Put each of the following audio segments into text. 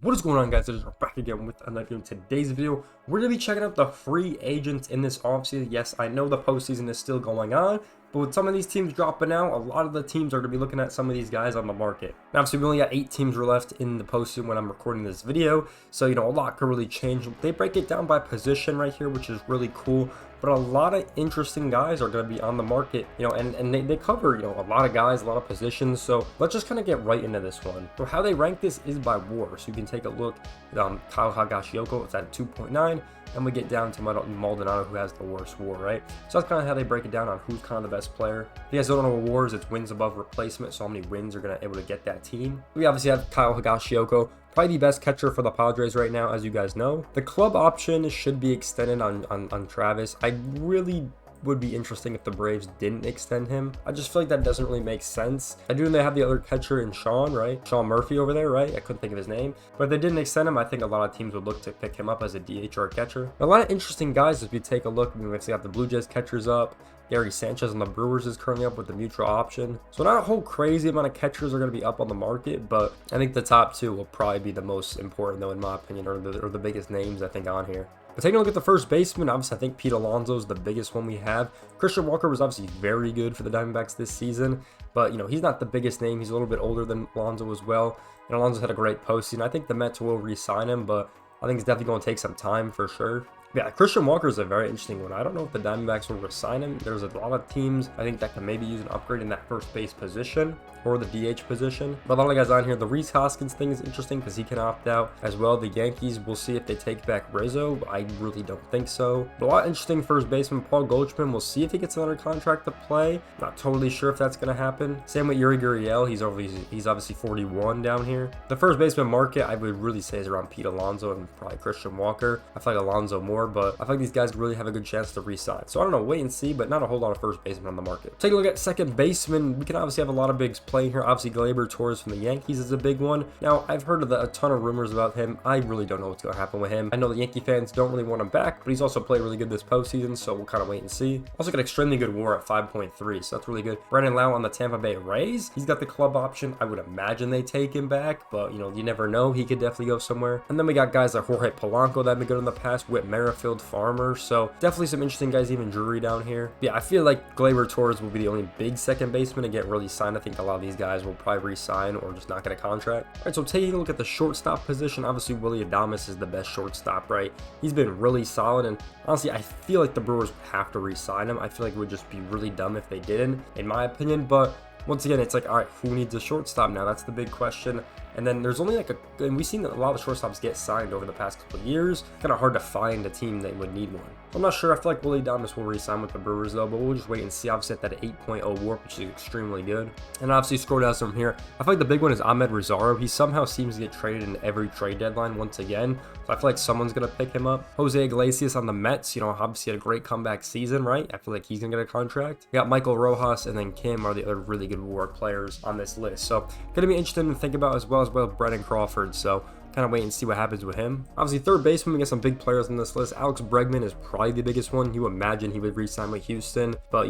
What is going on, guys? We're back again with another video. In today's video, we're going to be checking out the free agents in this offseason. Yes, I know the postseason is still going on, but with some of these teams dropping out, a lot of the teams are going to be looking at some of these guys on the market. Now, obviously, we only got 8 teams left in the postseason when I'm recording this video, so, a lot could really change. They break it down by position right here, which is really cool. But a lot of interesting guys are going to be on the market, and they cover, a lot of guys, a lot of positions. So let's just kind of get right into this one. So how they rank this is by WAR. So you can take a look at Kyle Higashioka, it's at 2.9, and we get down to Maldonado, who has the worst WAR, right? So that's kind of how they break it down on who's kind of the best player. If you guys don't know what WAR is, it's wins above replacement, so how many wins are going to able to get that team. We obviously have Kyle Higashioka, probably the best catcher for the Padres right now, as you guys know. The club option should be extended on Travis. I really would be interesting if the Braves didn't extend him. I just feel like that doesn't really make sense. I do know they have the other catcher in Sean, right? Sean Murphy over there, right? I couldn't think of his name. But if they didn't extend him, I think a lot of teams would look to pick him up as a DH or a catcher. A lot of interesting guys as we take a look. We obviously have the Blue Jays catchers up. Gary Sanchez on the Brewers is currently up with the mutual option. So not a whole crazy amount of catchers are going to be up on the market, but I think the top 2 will probably be the most important, though, in my opinion, or the biggest names I think on here. But taking a look at the first baseman, obviously I think Pete Alonso is the biggest one we have. Christian Walker was obviously very good for the Diamondbacks this season, but he's not the biggest name. He's a little bit older than Alonso as well, and Alonso had a great postseason. I think the Mets will re-sign him, but I think it's definitely going to take some time for sure. Yeah, Christian Walker is a very interesting one. I don't know if the Diamondbacks will resign him. There's a lot of teams I think that can maybe use an upgrade in that first base position or the DH position. But a lot of guys on here, the Rhys Hoskins thing is interesting because he can opt out as well. The Yankees, we'll see if they take back Rizzo. I really don't think so. But a lot of interesting first baseman Paul Goldschmidt. We'll see if he gets another contract to play. Not totally sure if that's going to happen. Same with Yuri Gurriel. He's obviously 41 down here. The first baseman market, I would really say, is around Pete Alonso and probably Christian Walker. I feel like Alonso more, but I feel like these guys really have a good chance to re-sign. So I don't know, wait and see, but not a whole lot of first baseman on the market. Take a look at second baseman. We can obviously have a lot of bigs playing here. Obviously, Gleyber Torres from the Yankees is a big one. Now, I've heard of a ton of rumors about him. I really don't know what's going to happen with him. I know the Yankee fans don't really want him back, but he's also played really good this postseason, so we'll kind of wait and see. Also got extremely good WAR at 5.3, so that's really good. Brandon Lau on the Tampa Bay Rays. He's got the club option. I would imagine they take him back, but you never know. He could definitely go somewhere. And then we got guys like Jorge Polanco that have been good in the past, Whit Merrifield, Farmer. So definitely some interesting guys, even Drury down here. Yeah, I feel like Gleyber Torres will be the only big second baseman to get really signed. I think a lot of these guys will probably re-sign or just not get a contract. All right, so taking a look at the shortstop position, obviously Willy Adames is the best shortstop, right? He's been really solid, and honestly, I feel like the Brewers have to re-sign him. I feel like it would just be really dumb if they didn't, in my opinion. But once again, it's like, all right, who needs a shortstop now? That's the big question. And then there's only and we've seen that a lot of shortstops get signed over the past couple of years. Kind of hard to find a team that would need one. I'm not sure. I feel like Willy Adames will re-sign with the Brewers though, but we'll just wait and see. Obviously at that 8.0 WAR, which is extremely good. And obviously scroll down from here. I feel like the big one is Ahmed Rosario. He somehow seems to get traded in every trade deadline once again. So I feel like someone's going to pick him up. Jose Iglesias on the Mets, obviously had a great comeback season, right? I feel like he's going to get a contract. We got Michael Rojas and then Kim are the other really good WAR players on this list. So going to be interesting to think about as well Brendan Crawford. So kind of wait and see what happens with him. Obviously, third baseman, we got some big players on this list. Alex Bregman is probably the biggest one. You imagine he would re-sign with Houston, but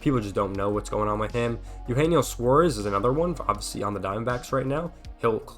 people just don't know what's going on with him. Eugenio Suarez is another one, obviously on the Diamondbacks right now.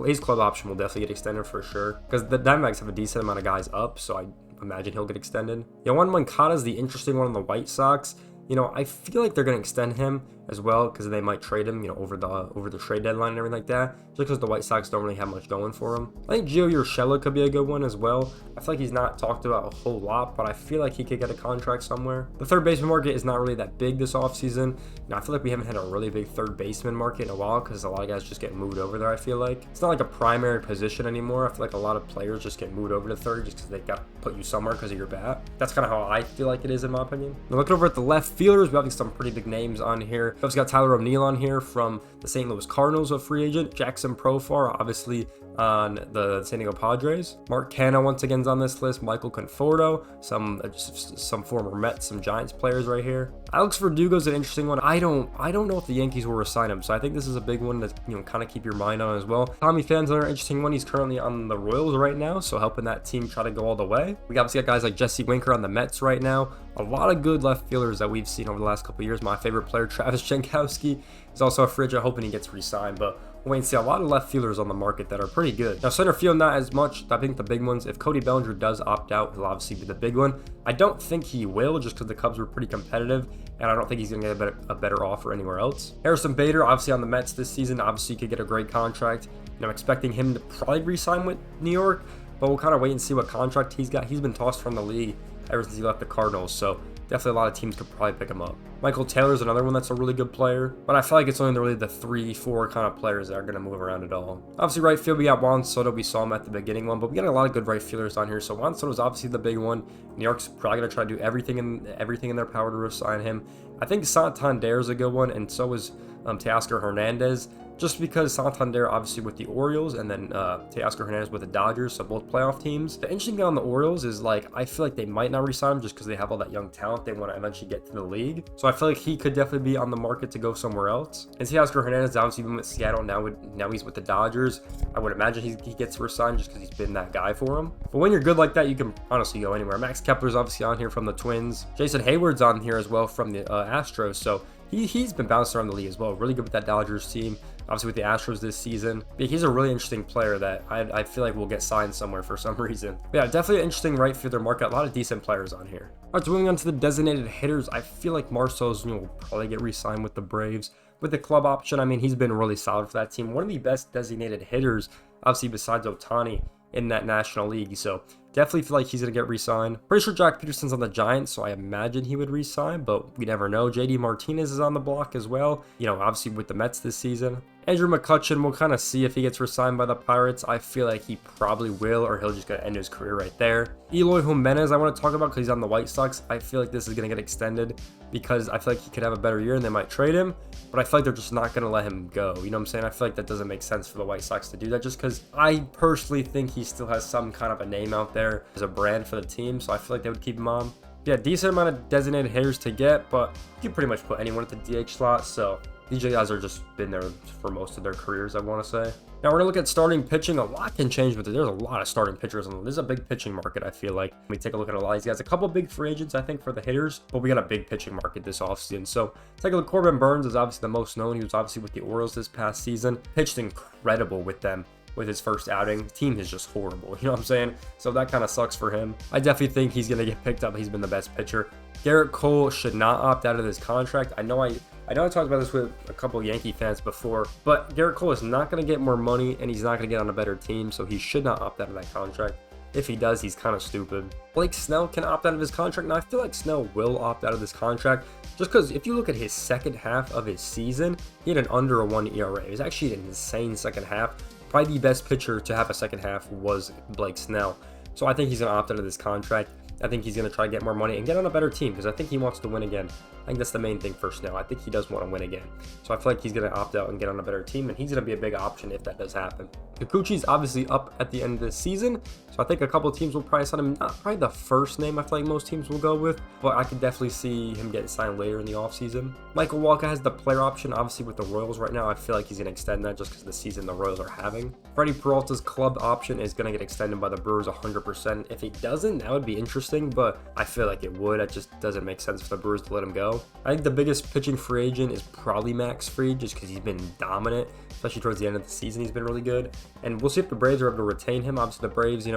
His club option will definitely get extended for sure because the Diamondbacks have a decent amount of guys up, so I imagine he'll get extended. Yoan Moncada is the interesting one on the White Sox. I feel like they're going to extend him as well because they might trade him, over the trade deadline and everything like that. Just because the White Sox don't really have much going for him. I think Gio Urshela could be a good one as well. I feel like he's not talked about a whole lot, but I feel like he could get a contract somewhere. The third baseman market is not really that big this offseason. I feel like we haven't had a really big third baseman market in a while because a lot of guys just get moved over there, I feel like. It's not like a primary position anymore. I feel like a lot of players just get moved over to third just because they've got to put you somewhere because of your bat. That's kind of how I feel like it is in my opinion. Now looking over at the left fielders, we have some pretty big names on here. We've also got Tyler O'Neill on here from the St. Louis Cardinals, a free agent. Jackson Profar, obviously on the San Diego Padres. Mark Canha once again is on this list. Michael Conforto, some former Mets, some Giants players right here. Alex Verdugo is an interesting one. I don't know if the Yankees will resign him, so I think this is a big one to kind of keep your mind on as well. Tommy Phane's another interesting one. He's currently on the Royals right now, so helping that team try to go all the way. We obviously got guys like Jesse Winker on the Mets right now. A lot of good left fielders that we've seen over the last couple of years. My favorite player, Travis Jankowski, is also a free agent, hoping he gets re-signed, but Wait and see, a lot of left fielders on the market that are pretty good. Now, center field, not as much. I think the big ones, if Cody Bellinger does opt out, he'll obviously be the big one. I don't think he will, just because the Cubs were pretty competitive, and I don't think he's going to get a better offer anywhere else. Harrison Bader, obviously on the Mets this season, obviously could get a great contract. I'm expecting him to probably re-sign with New York, but we'll kind of wait and see what contract he's got. He's been tossed from the league ever since he left the Cardinals, so definitely a lot of teams could probably pick him up. Michael Taylor's another one that's a really good player, but I feel like it's only really the 3-4 kind of players that are going to move around at all. Obviously, right field, we got Juan Soto. We saw him at the beginning one, but we got a lot of good right fielders on here. So Juan Soto's obviously the big one. New York's probably going to try to do everything in their power to re-sign him. I think Santander is a good one, and so is Teoscar Hernandez. Just because Santander obviously with the Orioles and then Teoscar Hernandez with the Dodgers, so both playoff teams. The interesting thing on the Orioles is like I feel like they might not resign him just because they have all that young talent they want to eventually get to the league. So I feel like he could definitely be on the market to go somewhere else. And Teoscar Hernandez obviously been with Seattle, now he's with the Dodgers. I would imagine he gets resigned just because he's been that guy for him. But when you're good like that, you can honestly go anywhere. Max Kepler's obviously on here from the Twins. Jason Hayward's on here as well from the Astros. So he's been bouncing around the league as well. Really good with that Dodgers team. Obviously with the Astros this season. But he's a really interesting player that I feel like will get signed somewhere for some reason. But yeah, definitely an interesting right fielder market. A lot of decent players on here. All right, so moving on to the designated hitters. I feel like Marcell Ozuna will probably get re-signed with the Braves. With the club option, I mean, he's been really solid for that team. One of the best designated hitters, obviously besides Ohtani, in that National League. So definitely feel like he's going to get re-signed. Pretty sure Jack Peterson's on the Giants, so I imagine he would re-sign, but we never know. JD Martinez is on the block as well, obviously with the Mets this season. Andrew McCutchen, we'll kind of see if he gets re-signed by the Pirates. I feel like he probably will, or he'll just going to end his career right there. Eloy Jimenez, I want to talk about because he's on the White Sox. I feel like this is going to get extended because I feel like he could have a better year and they might trade him, but I feel like they're just not going to let him go. You know what I'm saying? I feel like that doesn't make sense for the White Sox to do that just because I personally think he still has some kind of a name out there as a brand for the team, so I feel like they would keep him on. Yeah, decent amount of designated hitters to get, but you can pretty much put anyone at the DH slot, so these guys are just been there for most of their careers, I want to say. Now we're going to look at starting pitching. A lot can change with it. There's a lot of starting pitchers. This is a big pitching market, I feel like. When we take a look at a lot of these guys. A couple big free agents, I think, for the hitters. But we got a big pitching market this offseason. So take a look. Corbin Burns is obviously the most known. He was obviously with the Orioles this past season. Pitched incredible with them. With his first outing, the team is just horrible, you know what I'm saying? So that kind of sucks for him. I definitely think he's going to get picked up. He's been the best pitcher. Garrett Cole should not opt out of this contract. I know I talked about this with a couple of Yankee fans before, but Garrett Cole is not going to get more money and he's not going to get on a better team, so he should not opt out of that contract. If he does, he's kind of stupid. Blake Snell can opt out of his contract. Now, I feel like Snell will opt out of this contract just because if you look at his second half of his season, he had an under a 1 ERA. It was actually an insane second half. Probably the best pitcher to have a second half was Blake Snell. So I think he's going to opt out of this contract. I think he's going to try to get more money and get on a better team because I think he wants to win again. I think that's the main thing for Snell. I think he does want to win again. So I feel like he's going to opt out and get on a better team, and he's going to be a big option if that does happen. Kikuchi's obviously up at the end of this season, so I think a couple of teams will probably sign him. Not probably the first name I feel like most teams will go with, but I could definitely see him getting signed later in the offseason. Michael Walker has the player option, obviously with the Royals right now. I feel like he's going to extend that just because of the season the Royals are having. Freddie Peralta's club option is going to get extended by the Brewers 100%. If he doesn't, that would be interesting, but I feel like it would. It just doesn't make sense for the Brewers to let him go. I think the biggest pitching free agent is probably Max Fried, just because he's been dominant, especially towards the end of the season. He's been really good, and we'll see if the Braves are able to retain him. Obviously, the Braves,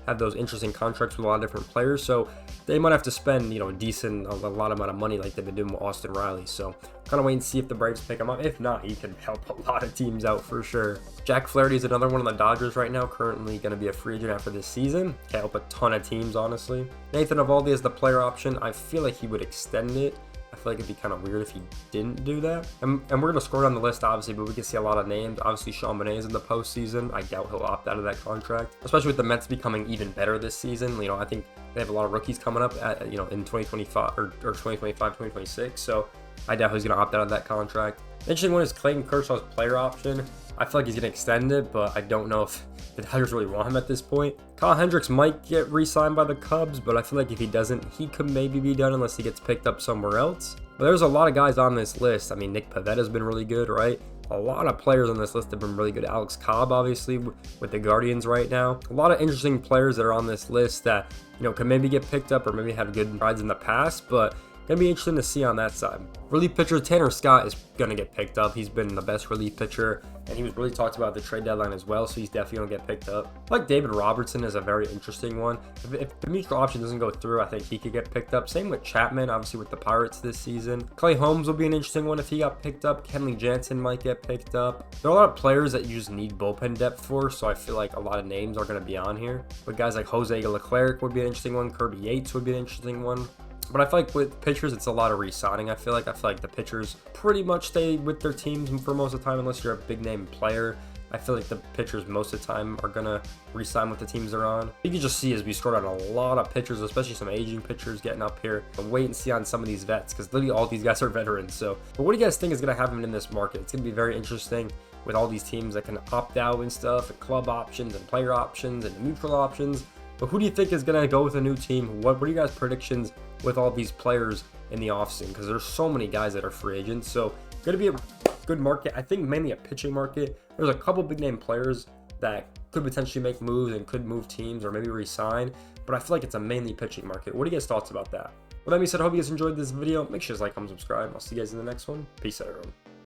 have those interesting contracts with a lot of different players, so they might have to spend, a lot amount of money like they've been doing with Austin Riley. So kind of wait and see if the Braves pick him up. If not, he can help a lot of teams out for sure. Jack Flaherty is another one of the Dodgers right now, currently going to be a free agent after this season. Can help a ton of teams, honestly. Nathan Eovaldi is the player option. I feel like he would extend it. I feel like it'd be kind of weird if he didn't do that. And we're going to scroll down the list, obviously, but we can see a lot of names. Obviously, Sean Manaea is in the postseason. I doubt he'll opt out of that contract, especially with the Mets becoming even better this season. I think they have a lot of rookies coming up at, in 2025 or 2025, 2026. So I doubt he's going to opt out of that contract. Interesting one is Clayton Kershaw's player option. I feel like he's going to extend it, but I don't know if the Dodgers really want him at this point. Kyle Hendricks might get re-signed by the Cubs, but I feel like if he doesn't, he could maybe be done unless he gets picked up somewhere else. But there's a lot of guys on this list. I mean, Nick Pavetta's been really good, right? A lot of players on this list have been really good. Alex Cobb, obviously, with the Guardians right now. A lot of interesting players that are on this list that, could maybe get picked up or maybe had good rides in the past, but Gonna be interesting to see on that side. Relief pitcher Tanner Scott is gonna get picked up. He's been the best relief pitcher, and he was really talked about at the trade deadline as well, so he's definitely gonna get picked up. I like David Robertson is a very interesting one. If the mutual option doesn't go through, I think he could get picked up. Same with Chapman, obviously with the Pirates this season. Clay Holmes will be an interesting one if he got picked up. Kenley Jansen might get picked up. There are a lot of players that you just need bullpen depth for, so I feel like a lot of names are gonna be on here. But guys like Jose Leclerc would be an interesting one. Kirby Yates would be an interesting one. But I feel like with pitchers, it's a lot of re-signing. I feel like the pitchers pretty much stay with their teams for most of the time, unless you're a big name player. I feel like the pitchers most of the time are gonna re-sign with the teams they're on. You can just see as we scroll down a lot of pitchers, especially some aging pitchers getting up here. And wait and see on some of these vets, because literally all these guys are veterans. So, but what do you guys think is gonna happen in this market? It's gonna be very interesting with all these teams that can opt out and stuff, and club options and player options and neutral options. But who do you think is going to go with a new team? What are you guys' predictions with all these players in the offseason? Because there's so many guys that are free agents. So it's going to be a good market. I think mainly a pitching market. There's a couple big name players that could potentially make moves and could move teams or maybe re-sign. But I feel like it's a mainly pitching market. What are you guys' thoughts about that? Well, that being said, I hope you guys enjoyed this video. Make sure to like, comment, subscribe. I'll see you guys in the next one. Peace out, everyone.